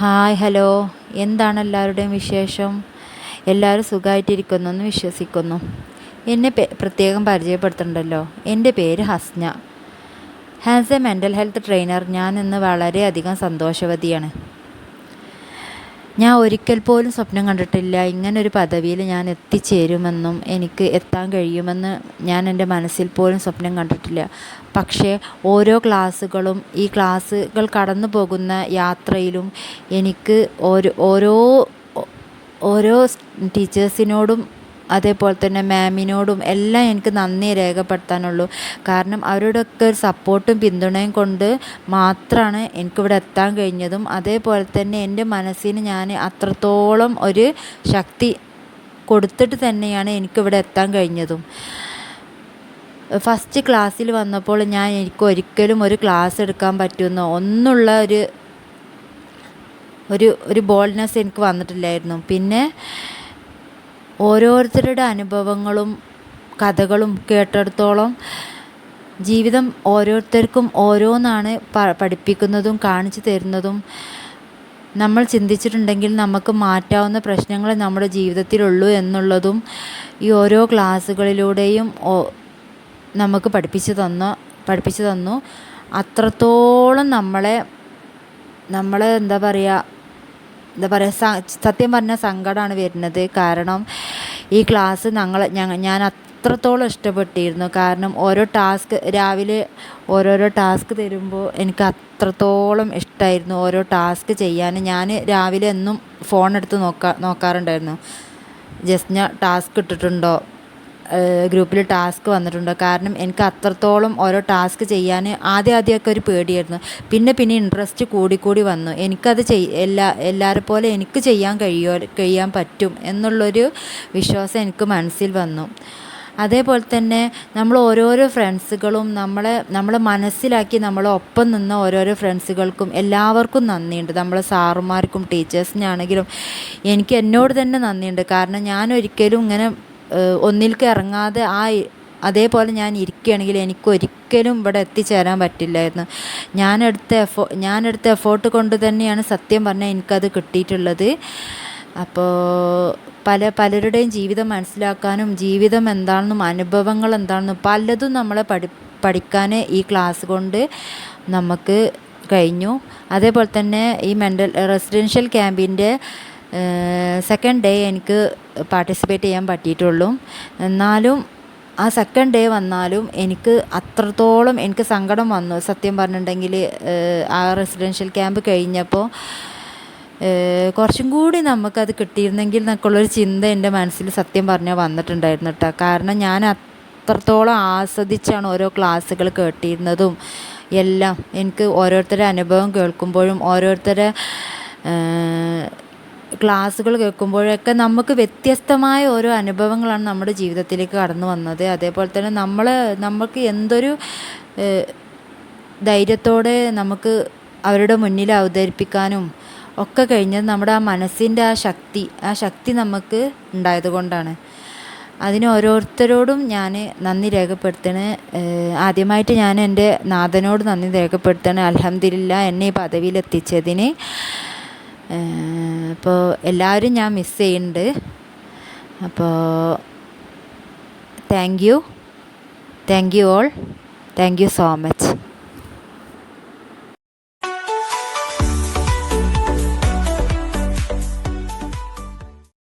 Hi hello, എന്താണ് എല്ലാവരുടെയും വിശേഷം? എല്ലാവരും സുഖമായിട്ടിരിക്കുന്നു എന്ന് വിശ്വസിക്കുന്നു. എന്നെ പ്രത്യേകം പരിചയപ്പെടുത്തുന്നുണ്ടല്ലോ. എൻ്റെ പേര് Hasna. As A mental health trainer ഞാൻ ഇന്ന് വളരെയധികം സന്തോഷവതിയാണ്. ഞാൻ ഒരിക്കൽ പോലും സ്വപ്നം കണ്ടിട്ടില്ല ഇങ്ങനൊരു പദവിയിൽ ഞാൻ എത്തിച്ചേരുമെന്നും എനിക്ക് എത്താൻ കഴിയുമെന്ന് ഞാൻ എൻ്റെ മനസ്സിൽ പോലും സ്വപ്നം കണ്ടിട്ടില്ല. പക്ഷേ ഓരോ ക്ലാസ്സുകളും ഈ ക്ലാസ്സുകൾ കടന്നു പോകുന്ന യാത്രയിലും എനിക്ക് ഓരോ ഓരോ ടീച്ചേഴ്സിനോടും അതേപോലെ തന്നെ മാമിനോടും എല്ലാം എനിക്ക് നന്ദി രേഖപ്പെടുത്താനുള്ളൂ. കാരണം അവരുടെയൊക്കെ ഒരു സപ്പോർട്ടും പിന്തുണയും കൊണ്ട് മാത്രമാണ് എനിക്കിവിടെ എത്താൻ കഴിഞ്ഞതും അതേപോലെ തന്നെ എൻ്റെ മനസ്സിന് ഞാൻ അത്രത്തോളം ഒരു ശക്തി കൊടുത്തിട്ട് തന്നെയാണ് എനിക്കിവിടെ എത്താൻ കഴിഞ്ഞതും. ഫസ്റ്റ് ക്ലാസ്സിൽ വന്നപ്പോൾ എനിക്ക് ഒരിക്കലും ഒരു ക്ലാസ് എടുക്കാൻ പറ്റുമെന്നോ ഒന്നുള്ള ഒരു ബോൾഡ്നെസ് എനിക്ക് വന്നിട്ടില്ലായിരുന്നു. പിന്നെ ഓരോരുത്തരുടെ അനുഭവങ്ങളും കഥകളും കേട്ടിടത്തോളം ജീവിതം ഓരോരുത്തർക്കും ഓരോന്നാണ് പഠിപ്പിക്കുന്നതും കാണിച്ചു തരുന്നതും. നമ്മൾ ചിന്തിച്ചിട്ടുണ്ടെങ്കിൽ നമുക്ക് മാറ്റാവുന്ന പ്രശ്നങ്ങൾ നമ്മുടെ ജീവിതത്തിലുള്ളൂ എന്നുള്ളതും ഈ ഓരോ ക്ലാസ്സുകളിലൂടെയും നമുക്ക് പഠിപ്പിച്ചു തന്നു. അത്രത്തോളം നമ്മളെ എന്താ പറയുക സത്യം പറഞ്ഞാൽ സങ്കടമാണ് വരുന്നത്. കാരണം ഈ ക്ലാസ് ഞാൻ അത്രത്തോളം ഇഷ്ടപ്പെട്ടിരുന്നു. കാരണം രാവിലെ ഓരോരോ ടാസ്ക് തരുമ്പോൾ എനിക്ക് അത്രത്തോളം ഇഷ്ടമായിരുന്നു ഓരോ ടാസ്ക് ചെയ്യാൻ. ഞാൻ രാവിലെ എന്നും ഫോണെടുത്ത് നോക്കാറുണ്ടായിരുന്നു. ജസ്റ്റ് ടാസ്ക് ഇട്ടിട്ടുണ്ടോ, ഗ്രൂപ്പിൽ ടാസ്ക് വന്നിട്ടുണ്ടോ. കാരണം എനിക്ക് അത്രത്തോളം ഓരോ ടാസ്ക് ചെയ്യാൻ ആദ്യമൊക്കെ ഒരു പേടിയായിരുന്നു. പിന്നെ ഇൻട്രസ്റ്റ് കൂടി വന്നു. എനിക്കത് എല്ലാവരെ പോലെ എനിക്ക് ചെയ്യാൻ പറ്റും എന്നുള്ളൊരു വിശ്വാസം എനിക്ക് മനസ്സിൽ വന്നു. അതേപോലെ തന്നെ നമ്മൾ ഓരോരോ ഫ്രണ്ട്സുകളും നമ്മളെ മനസ്സിലാക്കി നമ്മളൊപ്പം നിന്ന ഓരോരോ ഫ്രണ്ട്സുകൾക്കും എല്ലാവർക്കും നന്ദിയുണ്ട്. നമ്മളെ സാറുമാർക്കും ടീച്ചേഴ്സിനാണെങ്കിലും എനിക്ക് എന്നോട് തന്നെ നന്ദിയുണ്ട്. കാരണം ഞാൻ ഒരിക്കലും ഇങ്ങനെ ഒന്നിലേക്ക് ഇറങ്ങാതെ അതേപോലെ ഞാൻ ഇരിക്കുകയാണെങ്കിൽ എനിക്കൊരിക്കലും ഇവിടെ എത്തിച്ചേരാൻ പറ്റില്ലായിരുന്നു. ഞാനെടുത്ത എഫേർട്ട് കൊണ്ട് തന്നെയാണ് സത്യം പറഞ്ഞാൽ എനിക്കത് കിട്ടിയിട്ടുള്ളത്. അപ്പോൾ പലരുടെയും ജീവിതം മനസ്സിലാക്കാനും ജീവിതം എന്താണെന്നും അനുഭവങ്ങൾ എന്താണെന്നും പലതും നമ്മളെ പഠിക്കാൻ ഈ ക്ലാസ് കൊണ്ട് നമുക്ക് കഴിഞ്ഞു. അതേപോലെ തന്നെ ഈ റെസിഡൻഷ്യൽ ക്യാമ്പിൻ്റെ സെക്കൻഡ് ഡേ എനിക്ക് പാർട്ടിസിപ്പേറ്റ് ചെയ്യാൻ പറ്റിയിട്ടുള്ളൂ. എന്നാലും ആ സെക്കൻഡ് ഡേ വന്നാലും എനിക്ക് അത്രത്തോളം എനിക്ക് സങ്കടം വന്നു. സത്യം പറഞ്ഞിട്ടുണ്ടെങ്കിൽ ആ റെസിഡൻഷ്യൽ ക്യാമ്പ് കഴിഞ്ഞപ്പോൾ കുറച്ചും കൂടി നമുക്കത് കിട്ടിയിരുന്നെങ്കിൽ എന്നൊക്കെയുള്ളൊരു ചിന്ത എൻ്റെ മനസ്സിൽ സത്യം പറഞ്ഞാൽ വന്നിട്ടുണ്ടായിരുന്നു കേട്ടോ. കാരണം ഞാൻ അത്രത്തോളം ആസ്വദിച്ചാണ് ഓരോ ക്ലാസ്സുകൾ കേട്ടിരുന്നതും എല്ലാം. എനിക്ക് ഓരോരുത്തരുടെ അനുഭവം കേൾക്കുമ്പോഴും ഓരോരുത്തരുടെ ക്ലാസ്സുകൾ കേൾക്കുമ്പോഴൊക്കെ നമുക്ക് വ്യത്യസ്തമായ ഓരോ അനുഭവങ്ങളാണ് നമ്മുടെ ജീവിതത്തിലേക്ക് കടന്നു വന്നത്. അതേപോലെ തന്നെ നമുക്ക് എന്തൊരു ധൈര്യത്തോടെ നമുക്ക് അവരുടെ മുന്നിൽ അവതരിപ്പിക്കാനും ഒക്കെ കഴിഞ്ഞത് നമ്മുടെ ആ മനസ്സിൻ്റെ ആ ശക്തി നമുക്ക് ഉണ്ടായത് കൊണ്ടാണ്. അതിന് ഓരോരുത്തരോടും ഞാൻ നന്ദി രേഖപ്പെടുത്തണേ. ആദ്യമായിട്ട് ഞാൻ എൻ്റെ നാഥനോട് നന്ദി രേഖപ്പെടുത്തണേ. അൽഹംദുലില്ലാ എന്നെ ഈ പദവിയിലെത്തിച്ചതിന്. അപ്പോൾ എല്ലാവരും ഞാൻ മിസ് ചെയ്യുന്നുണ്ട്. അപ്പോൾ thank you all. Thank you so much.